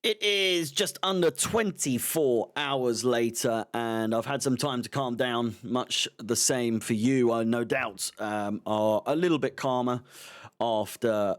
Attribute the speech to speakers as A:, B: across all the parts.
A: It is just under 24 hours later, and I've had some time to calm down. Much the same for you, I no doubt are a little bit calmer after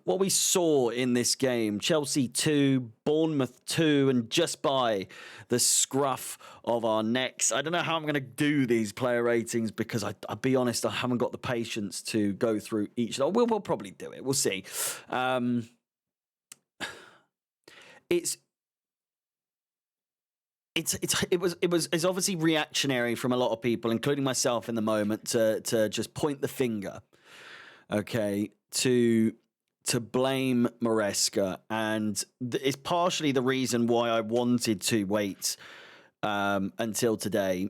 A: what we saw in this game. Chelsea 2, Bournemouth 2, and just by the scruff of our necks. I don't know how I'm going to do these player ratings because I'll be honest, I haven't got the patience to go through each. We'll probably do it. We'll see. It's obviously reactionary from a lot of people, including myself in the moment, to just point the finger, okay, to blame Maresca, and it's partially the reason why I wanted to wait until today,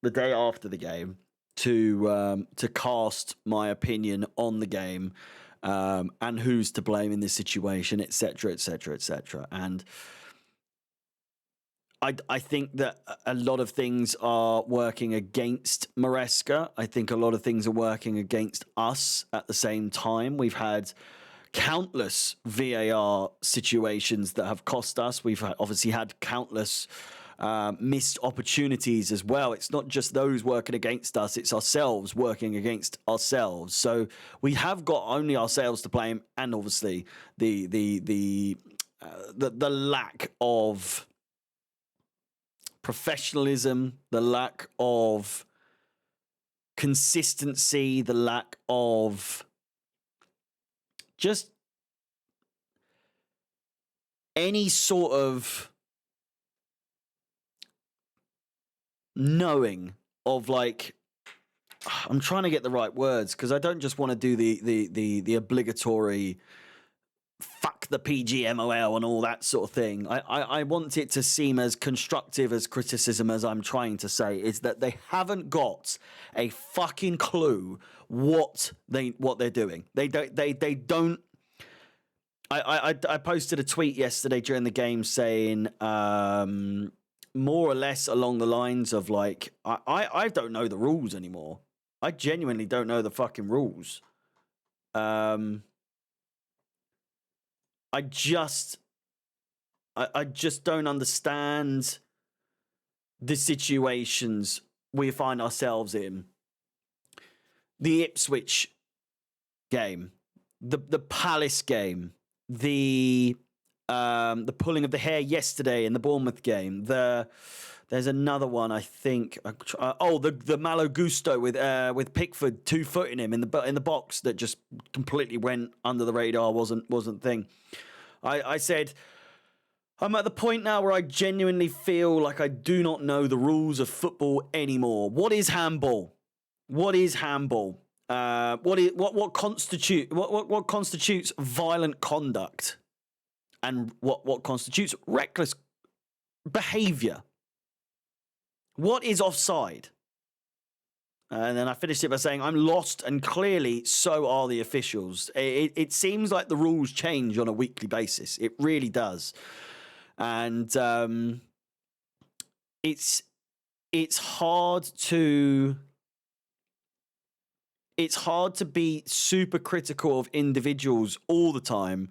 A: the day after the game, to cast my opinion on the game. And who's to blame in this situation, etc., etc., etc. And I think that a lot of things are working against Maresca. I think a lot of things are working against us at the same time. We've had countless VAR situations that have cost us. We've obviously had countless missed opportunities as well. It's not just those working against us, it's ourselves working against ourselves. So we have got only ourselves to blame, and obviously the lack of professionalism, the lack of consistency, the lack of just any sort of knowing of, like, I'm trying to get the right words because I don't just want to do the obligatory fuck the PGMOL and all that sort of thing. I want it to seem as constructive as criticism as I'm trying to say, is that they haven't got a fucking clue what they're doing. They don't. I posted a tweet yesterday during the game saying more or less along the lines of, like, I don't know the rules anymore. I genuinely don't know the fucking rules. I just don't understand the situations we find ourselves in. The Ipswich game, the Palace game, the pulling of the hair yesterday in the Bournemouth game. There's another one, I think. The Malo Gusto with Pickford 2-footing him in the box that just completely went under the radar. Wasn't thing. I said I'm at the point now where I genuinely feel like I do not know the rules of football anymore. What is handball? What is handball? What constitutes violent conduct? And what constitutes reckless behaviour? What is offside? And then I finished it by saying, I'm lost, and clearly so are the officials. It seems like the rules change on a weekly basis. It really does. And it's hard to be super critical of individuals all the time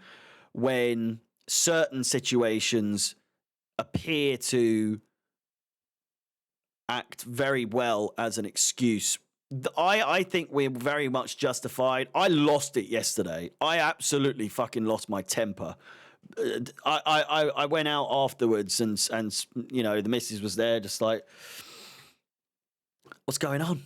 A: when certain situations appear to act very well as an excuse. I think we're very much justified. I lost it yesterday. I absolutely fucking lost my temper. I went out afterwards and you know, the missus was there just like, what's going on?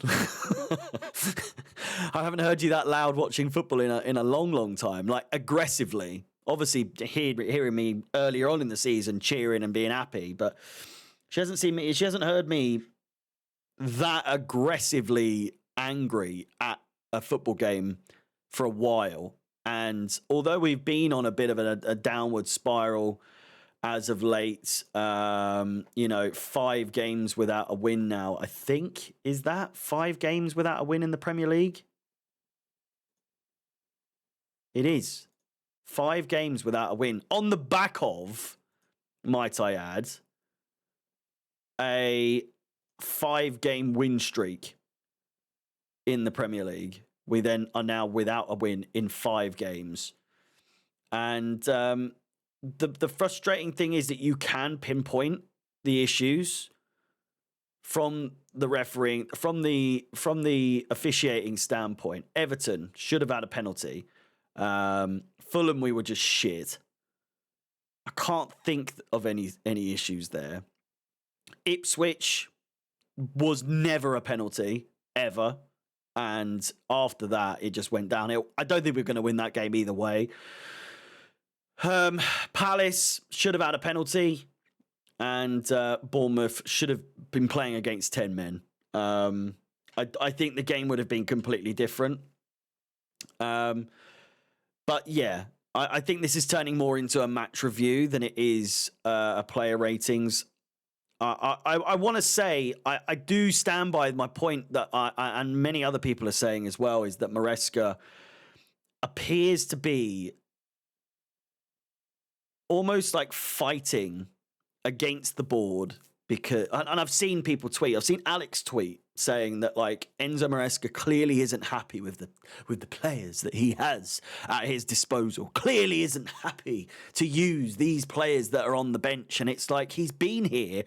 A: I haven't heard you that loud watching football in a long time, like aggressively. Obviously, hearing me earlier on in the season cheering and being happy, but she hasn't seen me. She hasn't heard me that aggressively angry at a football game for a while. And although we've been on a bit of a downward spiral as of late, 5 games without a win now, I think. Is that 5 games without a win in the Premier League? It is. 5 games without a win. On the back of, might I add, a 5-game win streak in the Premier League. We then are now without a win in 5 games. And the frustrating thing is that you can pinpoint the issues from the refereeing, from the officiating standpoint. Everton should have had a penalty. Fulham, we were just shit. I can't think of any issues there. Ipswich was never a penalty, ever. And after that, it just went downhill. I don't think we're going to win that game either way. Palace should have had a penalty. And Bournemouth should have been playing against 10 men. I think the game would have been completely different. But yeah, I think this is turning more into a match review than it is a player ratings. I want to say, I do stand by my point that and many other people are saying as well, is that Maresca appears to be almost like fighting against the board, because, and I've seen people tweet, I've seen Alex tweet saying that like Enzo Maresca clearly isn't happy with the players that he has at his disposal, clearly isn't happy to use these players that are on the bench. And it's like, he's been here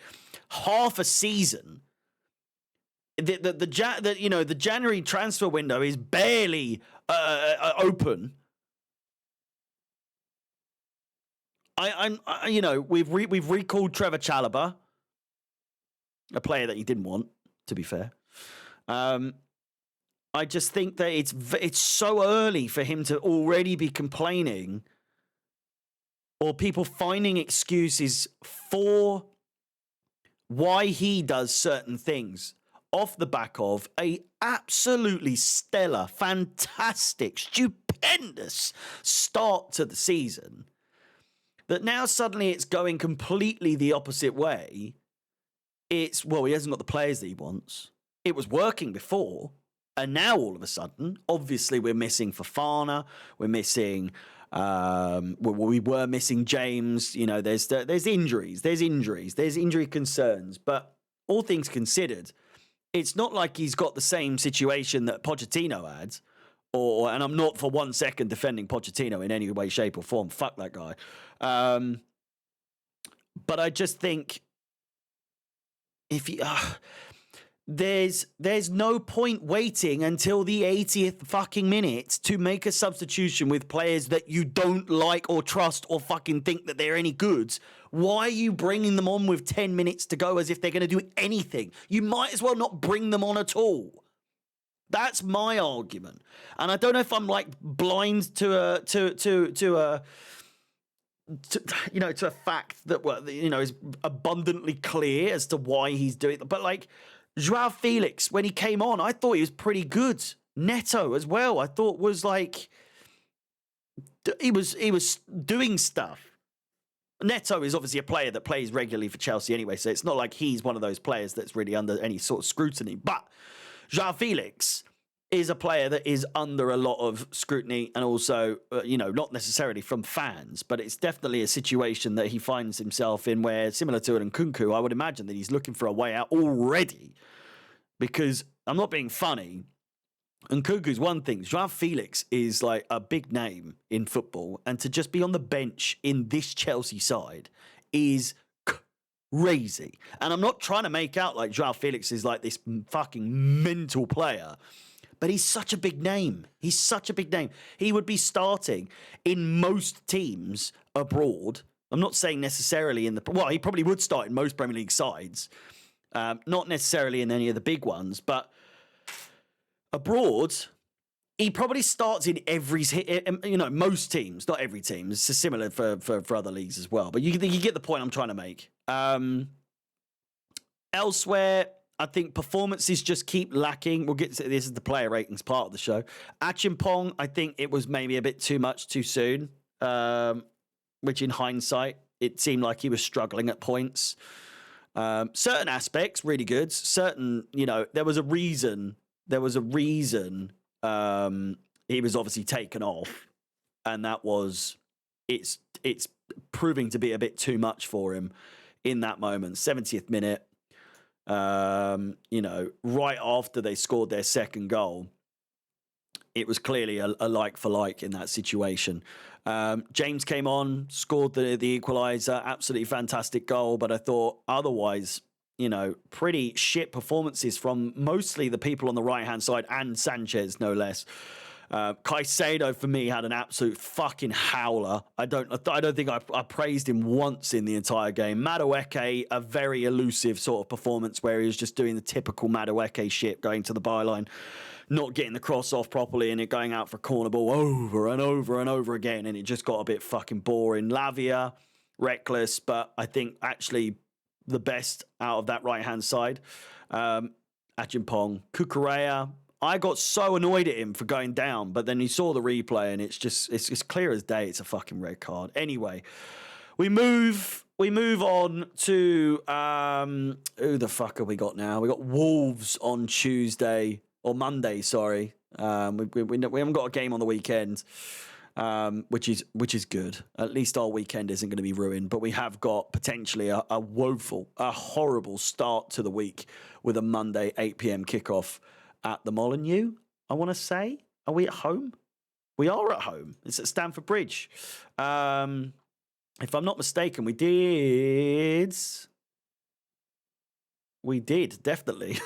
A: half a season. The January transfer window is barely open. We've recalled Trevor Chalobah, a player that you didn't want, to be fair. I just think that it's so early for him to already be complaining, or people finding excuses for why he does certain things off the back of a absolutely stellar, fantastic, stupendous start to the season. That now suddenly it's going completely the opposite way. It's, well, he hasn't got the players that he wants. It was working before. And now all of a sudden, obviously we're missing Fofana. We're missing, we were missing James. You know, there's injuries. There's injury concerns. But all things considered, it's not like he's got the same situation that Pochettino had. And I'm not for 1 second defending Pochettino in any way, shape or form. Fuck that guy. But I just think if you, there's no point waiting until the 80th fucking minute to make a substitution with players that you don't like or trust or fucking think that they're any good. Why are you bringing them on with 10 minutes to go as if they're going to do anything? You might as well not bring them on at all. That's my argument. And I don't know if I'm like blind to a fact that, is abundantly clear as to why he's doing it. But like Joao Felix, when he came on, I thought he was pretty good. Neto as well, I thought was like, he was doing stuff. Neto is obviously a player that plays regularly for Chelsea anyway, so it's not like he's one of those players that's really under any sort of scrutiny. But Joao Felix is a player that is under a lot of scrutiny, and also, not necessarily from fans, but it's definitely a situation that he finds himself in where, similar to an Nkunku, I would imagine that he's looking for a way out already. Because I'm not being funny, Nkunku's one thing. Joao Felix is like a big name in football, and to just be on the bench in this Chelsea side is crazy. And I'm not trying to make out like Joao Felix is like this fucking mental player, but he's such a big name. He's such a big name. He would be starting in most teams abroad. I'm not saying necessarily he probably would start in most Premier League sides. Not necessarily in any of the big ones, but abroad, he probably starts in most teams, not every team. It's similar for other leagues as well. But you get the point I'm trying to make. Elsewhere, I think performances just keep lacking. We'll get to this is the player ratings part of the show. Achimpong, I think it was maybe a bit too much too soon, which in hindsight, it seemed like he was struggling at points. Certain aspects, really good. Certain, there was a reason he was obviously taken off, and that was it's proving to be a bit too much for him in that moment. 70th minute. Right after they scored their second goal, it was clearly a like for like in that situation. James came on, scored the equaliser, absolutely fantastic goal. But I thought otherwise, you know, pretty shit performances from mostly the people on the right-hand side and Sanchez, no less. Caicedo, for me, had an absolute fucking howler. I don't think I praised him once in the entire game. Madueke, a very elusive sort of performance where he was just doing the typical Madueke shit, going to the byline, not getting the cross off properly, and it going out for a corner ball over and over and over again, and it just got a bit fucking boring. Lavia, reckless, but I think actually the best out of that right-hand side. Achimpong, Kukurea. I got so annoyed at him for going down, but then he saw the replay and it's clear as day. It's a fucking red card. Anyway, we move on to who the fuck have we got now? We got Wolves on Tuesday or Monday. Sorry, we haven't got a game on the weekend, which is good. At least our weekend isn't going to be ruined. But we have got potentially a horrible start to the week with a Monday 8 p.m. kickoff at the Molineux, I want to say. Are we at home? We are at home. It's at Stamford Bridge. If I'm not mistaken, we did, definitely.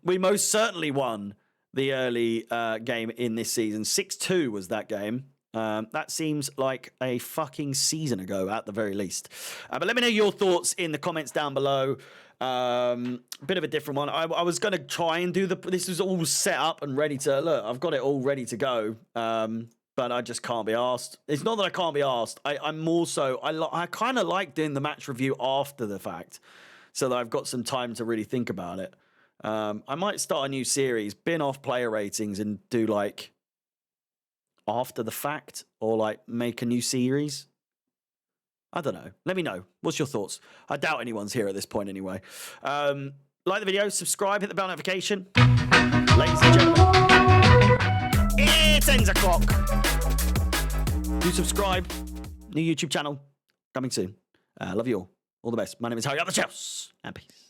A: We most certainly won the early game in this season. 6-2 was that game. That seems like a fucking season ago at the very least. But let me know your thoughts in the comments down below. Bit of a different one. I was going to try and do this was all set up and ready to look. I've got it all ready to go. But I just can't be asked. It's not that I can't be asked. I'm more so, I kind of like doing the match review after the fact so that I've got some time to really think about it. I might start a new series, bin off player ratings and do like after the fact or like make a new series. I don't know. Let me know. What's your thoughts? I doubt anyone's here at this point anyway. Like the video, subscribe, hit the bell notification. Ladies and gentlemen, it's 10 o'clock. Do subscribe. New YouTube channel coming soon. Love you all. All the best. My name is Harry. Out the Chels. And peace.